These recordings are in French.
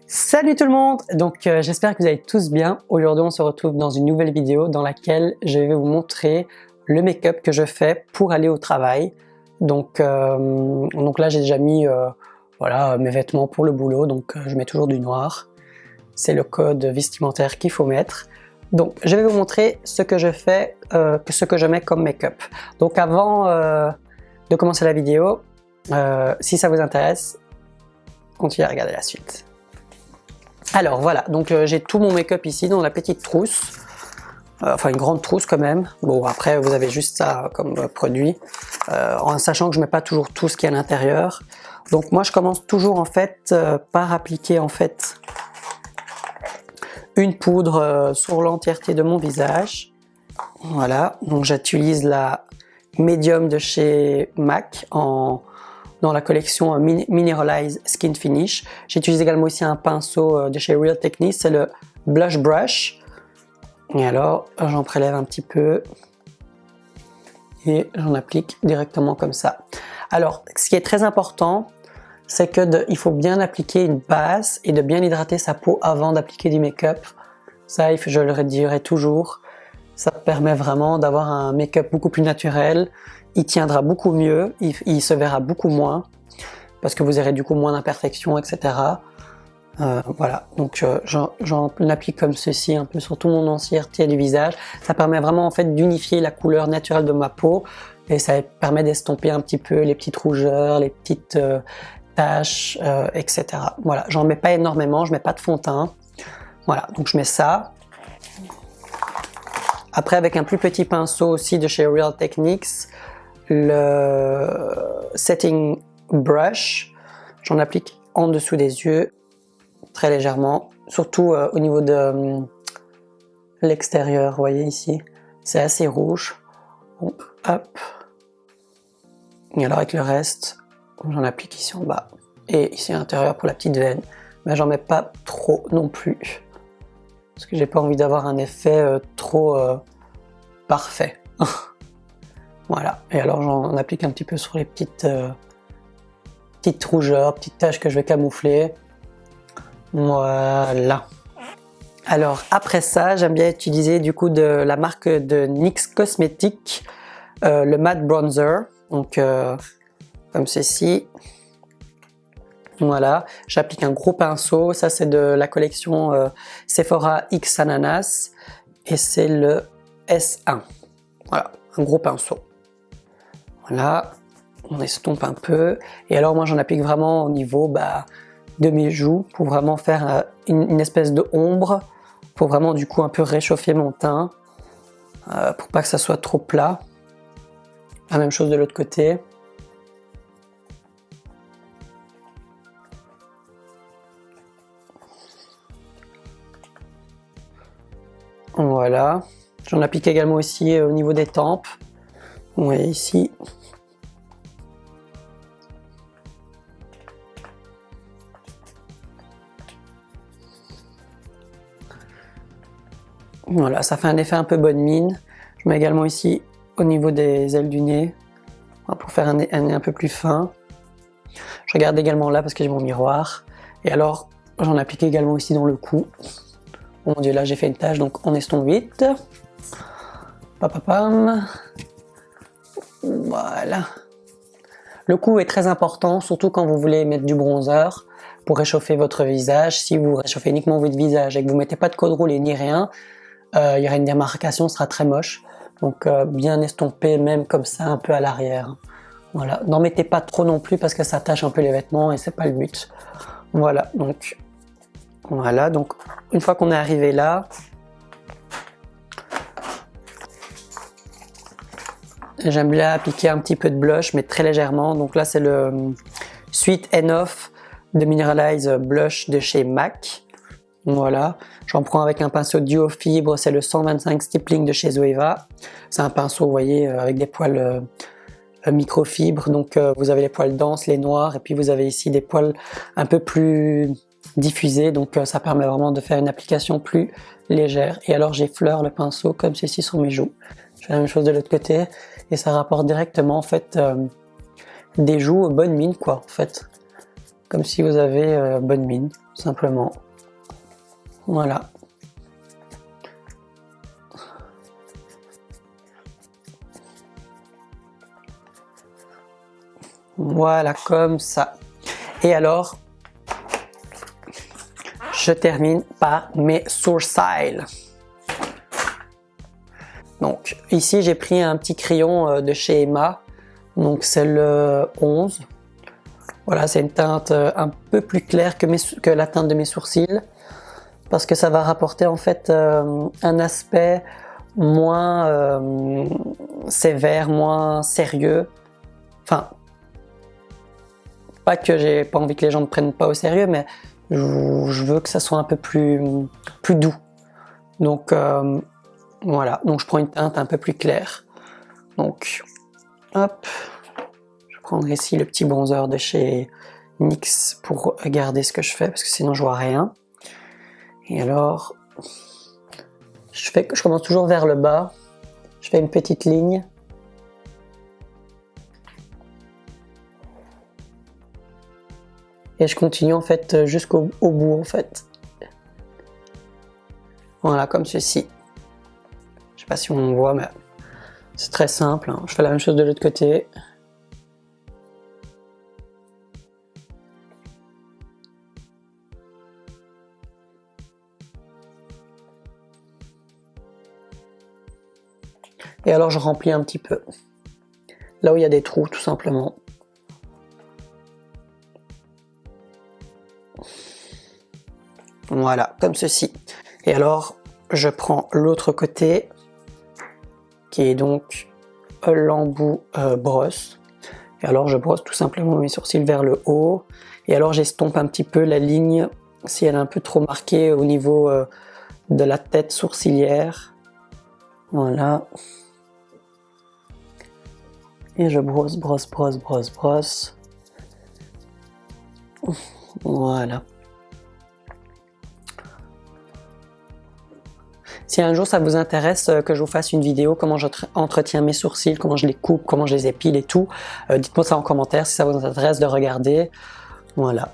Salut tout le monde! J'espère que vous allez tous bien. Aujourd'hui on se retrouve dans une nouvelle vidéo dans laquelle je vais vous montrer le make-up que je fais pour aller au travail. Donc là j'ai déjà mis voilà, mes vêtements pour le boulot, je mets toujours du noir. C'est le code vestimentaire qu'il faut mettre. Donc je vais vous montrer ce que je fais, ce que je mets comme make-up. Donc avant de commencer la vidéo, si ça vous intéresse, continuez à regarder la suite. Alors voilà, j'ai tout mon make-up ici dans la petite trousse, enfin une grande trousse quand même. Bon après vous avez juste ça comme produit, en sachant que je mets pas toujours tout ce qui est à l'intérieur. Donc moi je commence toujours en fait par appliquer en fait une poudre sur l'entièreté de mon visage. Voilà, donc j'utilise la Medium de chez MAC dans la collection Mineralize Skin Finish. J'utilise également aussi un pinceau de chez Real Techniques, c'est le Blush Brush. Et alors, j'en prélève un petit peu et j'en applique directement comme ça. Alors, ce qui est très important, c'est qu'il faut bien appliquer une base et de bien hydrater sa peau avant d'appliquer du make-up. Ça, je le redirai toujours. Ça permet vraiment d'avoir un make-up beaucoup plus naturel. Il tiendra beaucoup mieux, il se verra beaucoup moins, parce que vous aurez du coup moins d'imperfections, etc. Voilà, donc j'en applique comme ceci, un peu sur tout mon entièreté du visage. Ça permet vraiment en fait d'unifier la couleur naturelle de ma peau, et ça permet d'estomper un petit peu les petites rougeurs, les petites taches, etc. Voilà, j'en mets pas énormément, je mets pas de fond de teint. Voilà, donc je mets ça. Après, avec un plus petit pinceau aussi de chez Real Techniques, le Setting Brush, j'en applique en dessous des yeux, très légèrement, surtout au niveau de l'extérieur, vous voyez ici, c'est assez rouge. Bon, hop. Et alors avec le reste, j'en applique ici en bas, et ici à l'intérieur pour la petite veine, mais j'en mets pas trop non plus, parce que j'ai pas envie d'avoir un effet trop parfait. Voilà, et alors j'en applique un petit peu sur les petites rougeurs, petites taches que je vais camoufler. Voilà. Alors après ça, j'aime bien utiliser du coup de la marque de NYX Cosmetics, le Matte Bronzer, donc comme ceci. Voilà, j'applique un gros pinceau, ça c'est de la collection Sephora X Ananas, et c'est le S1. Voilà, un gros pinceau. Voilà, on estompe un peu, et alors moi j'en applique vraiment au niveau de mes joues pour vraiment faire une espèce de ombre, pour vraiment du coup un peu réchauffer mon teint, pour pas que ça soit trop plat. La même chose de l'autre côté. Voilà, j'en applique également aussi au niveau des tempes. Vous voyez ici. Voilà, ça fait un effet un peu bonne mine. Je mets également ici au niveau des ailes du nez, pour faire un nez un peu plus fin. Je regarde également là parce que j'ai mon miroir. Et alors, j'en applique également ici dans le cou. Oh mon dieu, là j'ai fait une tache, donc on estompe vite. Papapam. Voilà. Le cou est très important, surtout quand vous voulez mettre du bronzer pour réchauffer votre visage. Si vous réchauffez uniquement votre visage et que vous ne mettez pas de code roulé ni rien, il y aura une démarcation, ce sera très moche. Donc bien estomper même comme ça un peu à l'arrière. Voilà, n'en mettez pas trop non plus parce que ça tache un peu les vêtements et c'est pas le but. Voilà, donc une fois qu'on est arrivé là, j'aime bien appliquer un petit peu de blush, mais très légèrement. Donc là, c'est le Sweet Enough de Mineralize Blush de chez MAC. Voilà, j'en prends avec un pinceau duo fibre, c'est le 125 Stippling de chez Zoeva. C'est un pinceau, vous voyez, avec des poils microfibres. Donc vous avez les poils denses, les noirs, et puis vous avez ici des poils un peu plus diffusés. Donc ça permet vraiment de faire une application plus légère. Et alors j'effleure le pinceau comme ceci sur mes joues. Je fais la même chose de l'autre côté. Et ça rapporte directement en fait des joues bonne mine quoi en fait. comme si vous avez bonne mine, tout simplement. Voilà. Voilà, comme ça. Et alors, je termine par mes sourcils. Donc ici j'ai pris un petit crayon de chez Emma, donc c'est le 11. Voilà, c'est une teinte un peu plus claire que la teinte de mes sourcils, parce que ça va rapporter en fait un aspect moins sévère, moins sérieux. Enfin, pas que j'ai pas envie que les gens ne prennent pas au sérieux, mais je veux que ça soit un peu plus doux. Donc voilà, donc je prends une teinte un peu plus claire. Donc, hop, je prendrai ici le petit bronzer de chez NYX pour regarder ce que je fais, parce que sinon je vois rien. Et alors, je commence toujours vers le bas, je fais une petite ligne. Et je continue en fait jusqu'au bout en fait. Voilà, comme ceci. Je sais pas si on voit, mais c'est très simple, hein. Je fais la même chose de l'autre côté. Et alors je remplis un petit peu. Là où il y a des trous, tout simplement. Voilà, comme ceci. Et alors, je prends l'autre côté, qui est donc l'embout brosse. Et alors, je brosse tout simplement mes sourcils vers le haut. Et alors, j'estompe un petit peu la ligne, si elle est un peu trop marquée au niveau de la tête sourcilière. Voilà. Et je brosse, brosse, brosse, brosse, brosse. Voilà. Si un jour ça vous intéresse que je vous fasse une vidéo comment j'entretiens mes sourcils, comment je les coupe, comment je les épile et tout, dites-moi ça en commentaire si ça vous intéresse de regarder. Voilà.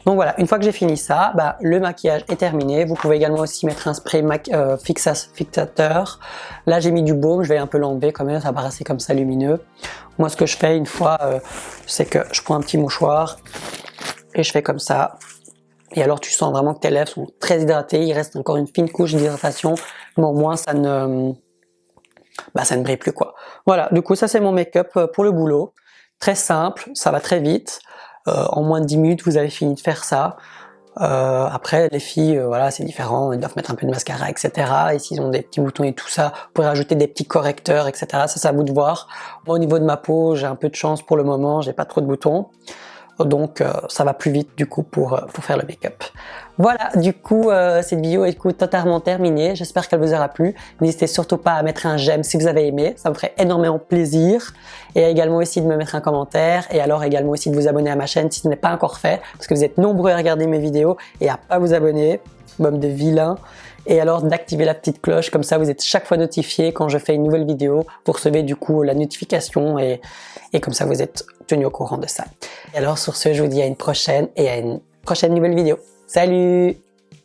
Donc voilà, une fois que j'ai fini ça, bah, le maquillage est terminé. Vous pouvez également aussi mettre un spray fixateur. Là j'ai mis du baume, je vais un peu l'enlever quand même, ça paraissait comme ça lumineux. Moi ce que je fais une fois, c'est que je prends un petit mouchoir et je fais comme ça. Et alors tu sens vraiment que tes lèvres sont très hydratées, il reste encore une fine couche d'hydratation, mais au moins ça ne brille plus quoi. Voilà, du coup ça c'est mon make-up pour le boulot. Très simple, ça va très vite. En moins de 10 minutes vous avez fini de faire ça. Après les filles, voilà c'est différent, elles doivent mettre un peu de mascara etc. Et s'ils ont des petits boutons et tout ça, vous pouvez rajouter des petits correcteurs etc. Ça c'est à vous de voir. Moi au niveau de ma peau, j'ai un peu de chance pour le moment, j'ai pas trop de boutons. Donc ça va plus vite du coup pour faire le make-up. Voilà, du coup cette vidéo est totalement terminée, j'espère qu'elle vous aura plu. N'hésitez surtout pas à mettre un j'aime si vous avez aimé, ça me ferait énormément plaisir. Et également aussi de me mettre un commentaire, et alors également aussi de vous abonner à ma chaîne si ce n'est pas encore fait, parce que vous êtes nombreux à regarder mes vidéos et à pas vous abonner, bande de vilains. Et alors d'activer la petite cloche, comme ça vous êtes chaque fois notifié quand je fais une nouvelle vidéo, vous recevez du coup la notification et comme ça vous êtes tenu au courant de ça. Et alors sur ce, je vous dis à une prochaine et à une prochaine nouvelle vidéo. Salut!